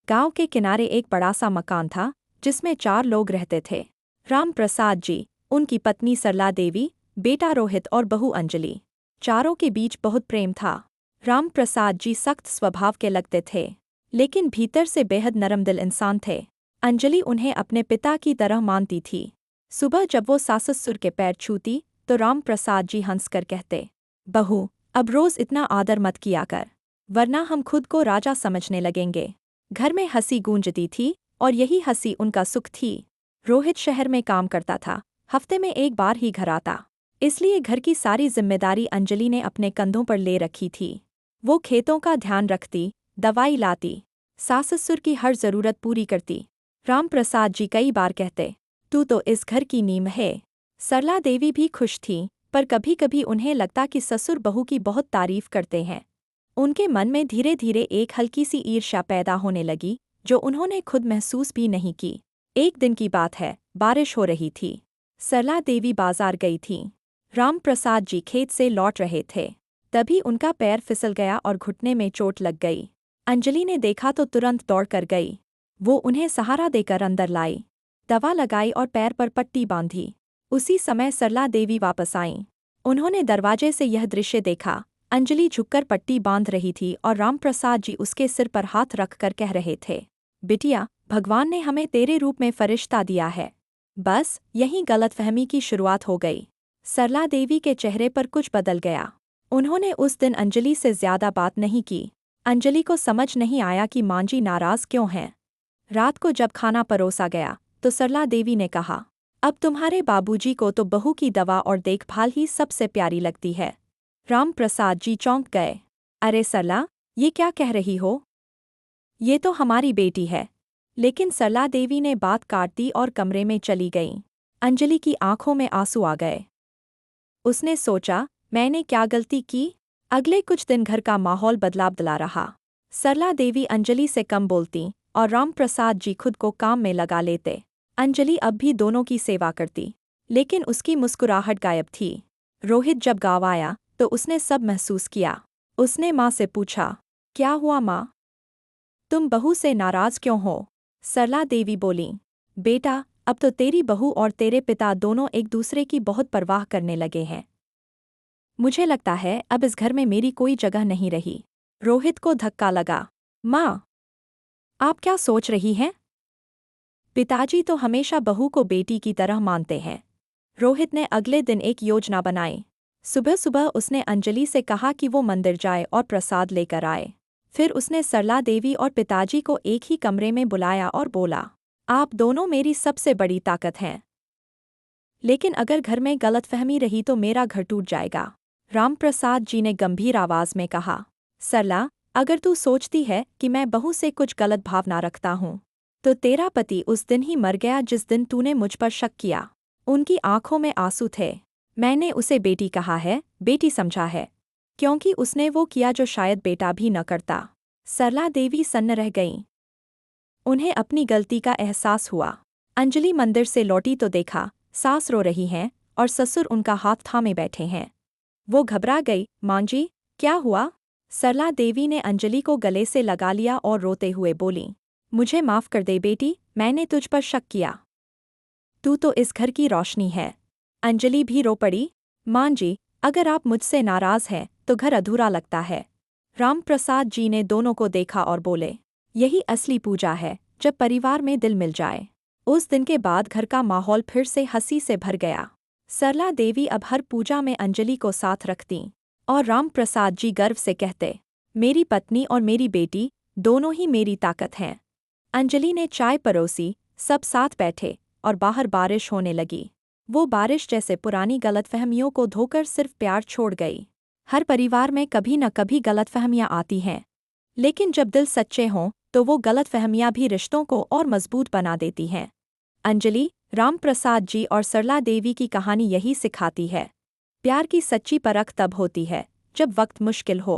गांव के किनारे एक बड़ा सा मकान था जिसमें 4 लोग रहते थे। राम प्रसाद जी, उनकी पत्नी सरला देवी, बेटा रोहित और बहू अंजलि। चारों के बीच बहुत प्रेम था। राम प्रसाद जी सख्त स्वभाव के लगते थे, लेकिन भीतर से बेहद नरमदिल इंसान थे। अंजलि उन्हें अपने पिता की तरह मानती थी। सुबह जब वो सास-ससुर के पैर छूती तो राम प्रसाद जी हंसकर कहते, बहू, अब रोज इतना आदर मत किया कर, वरना हम खुद को राजा समझने लगेंगे। घर में हंसी गूंजती थी और यही हंसी उनका सुख थी। रोहित शहर में काम करता था, हफ्ते में एक बार ही घर आता, इसलिए घर की सारी जिम्मेदारी अंजलि ने अपने कंधों पर ले रखी थी। वो खेतों का ध्यान रखती, दवाई लाती, सास-ससुर की हर जरूरत पूरी करती। राम प्रसाद जी कई बार कहते, तू तो इस घर की नींव है। सरला देवी भी खुश थीं, पर कभी कभी उन्हें लगता कि ससुर बहू की बहुत तारीफ करते हैं। उनके मन में धीरे धीरे एक हल्की सी ईर्ष्या पैदा होने लगी, जो उन्होंने खुद महसूस भी नहीं की। एक दिन की बात है, बारिश हो रही थी। सरला देवी बाजार गई थीं। राम प्रसाद जी खेत से लौट रहे थे। तभी उनका पैर फिसल गया और घुटने में चोट लग गई। अंजलि ने देखा तो तुरंत दौड़ कर गई। वो उन्हें सहारा देकर अंदर लाई, दवा लगाई और पैर पर पट्टी बांधी। उसी समय सरला देवी वापस आईं। उन्होंने दरवाजे से यह दृश्य देखा। अंजलि झुककर पट्टी बांध रही थी और रामप्रसाद जी उसके सिर पर हाथ रखकर कह रहे थे, बिटिया, भगवान ने हमें तेरे रूप में फरिश्ता दिया है। बस यहीं गलतफहमी की शुरुआत हो गई। सरला देवी के चेहरे पर कुछ बदल गया। उन्होंने उस दिन अंजलि से ज्यादा बात नहीं की। अंजलि को समझ नहीं आया कि मांझी नाराज क्यों हैं। रात को जब खाना परोसा गया तो सरला देवी ने कहा, अब तुम्हारे बाबूजी को तो बहू की दवा और देखभाल ही सबसे प्यारी लगती है। राम प्रसाद जी चौंक गए। अरे सरला, ये क्या कह रही हो? ये तो हमारी बेटी है। लेकिन सरला देवी ने बात काट दी और कमरे में चली गईं। अंजलि की आंखों में आंसू आ गए। उसने सोचा, मैंने क्या गलती की? अगले कुछ दिन घर का माहौल बदला रहा। सरला देवी अंजलि से कम बोलती और राम प्रसाद जी खुद को काम में लगा लेते। अंजलि अब भी दोनों की सेवा करती, लेकिन उसकी मुस्कुराहट गायब थी। रोहित जब गाँव आया तो उसने सब महसूस किया। उसने माँ से पूछा, क्या हुआ माँ? तुम बहू से नाराज क्यों हो? सरला देवी बोलीं, बेटा, अब तो तेरी बहू और तेरे पिता दोनों एक दूसरे की बहुत परवाह करने लगे हैं। मुझे लगता है अब इस घर में मेरी कोई जगह नहीं रही। रोहित को धक्का लगा। माँ, आप क्या सोच रही हैं? पिताजी तो हमेशा बहू को बेटी की तरह मानते हैं। रोहित ने अगले दिन एक योजना बनाई। सुबह सुबह उसने अंजलि से कहा कि वो मंदिर जाए और प्रसाद लेकर आए। फिर उसने सरला देवी और पिताजी को एक ही कमरे में बुलाया और बोला, आप दोनों मेरी सबसे बड़ी ताकत हैं। लेकिन अगर घर में गलतफहमी रही तो मेरा घर टूट जाएगा। राम प्रसाद जी ने गंभीर आवाज में कहा, सरला, अगर तू सोचती है कि मैं बहू से कुछ गलत भावना रखता हूँ, तो तेरा पति उस दिन ही मर गया जिस दिन तूने मुझ पर शक किया। उनकी आंखों में आंसू थे। मैंने उसे बेटी कहा है, बेटी समझा है, क्योंकि उसने वो किया जो शायद बेटा भी न करता। सरला देवी सन्न रह गईं। उन्हें अपनी गलती का एहसास हुआ। अंजलि मंदिर से लौटी तो देखा, सास रो रही हैं और ससुर उनका हाथ थामे बैठे हैं। वो घबरा गई। माँ जी, क्या हुआ? सरला देवी ने अंजलि को गले से लगा लिया और रोते हुए बोलीं, मुझे माफ कर दे बेटी, मैंने तुझ पर शक किया। तू तो इस घर की रोशनी है। अंजलि भी रो पड़ी। माँ जी, अगर आप मुझसे नाराज हैं तो घर अधूरा लगता है। राम प्रसाद जी ने दोनों को देखा और बोले, यही असली पूजा है, जब परिवार में दिल मिल जाए। उस दिन के बाद घर का माहौल फिर से हंसी से भर गया। सरला देवी अब हर पूजा में अंजलि को साथ रखतीं और राम प्रसाद जी गर्व से कहते, मेरी पत्नी और मेरी बेटी दोनों ही मेरी ताकत हैं। अंजलि ने चाय परोसी, सब साथ बैठे और बाहर बारिश होने लगी। वो बारिश जैसे पुरानी गलतफहमियों को धोकर सिर्फ प्यार छोड़ गई। हर परिवार में कभी न कभी गलतफहमियां आती हैं, लेकिन जब दिल सच्चे हों तो वो गलतफहमियां भी रिश्तों को और मजबूत बना देती हैं। अंजलि, राम प्रसाद जी और सरला देवी की कहानी यही सिखाती है। प्यार की सच्ची परख तब होती है जब वक्त मुश्किल हो।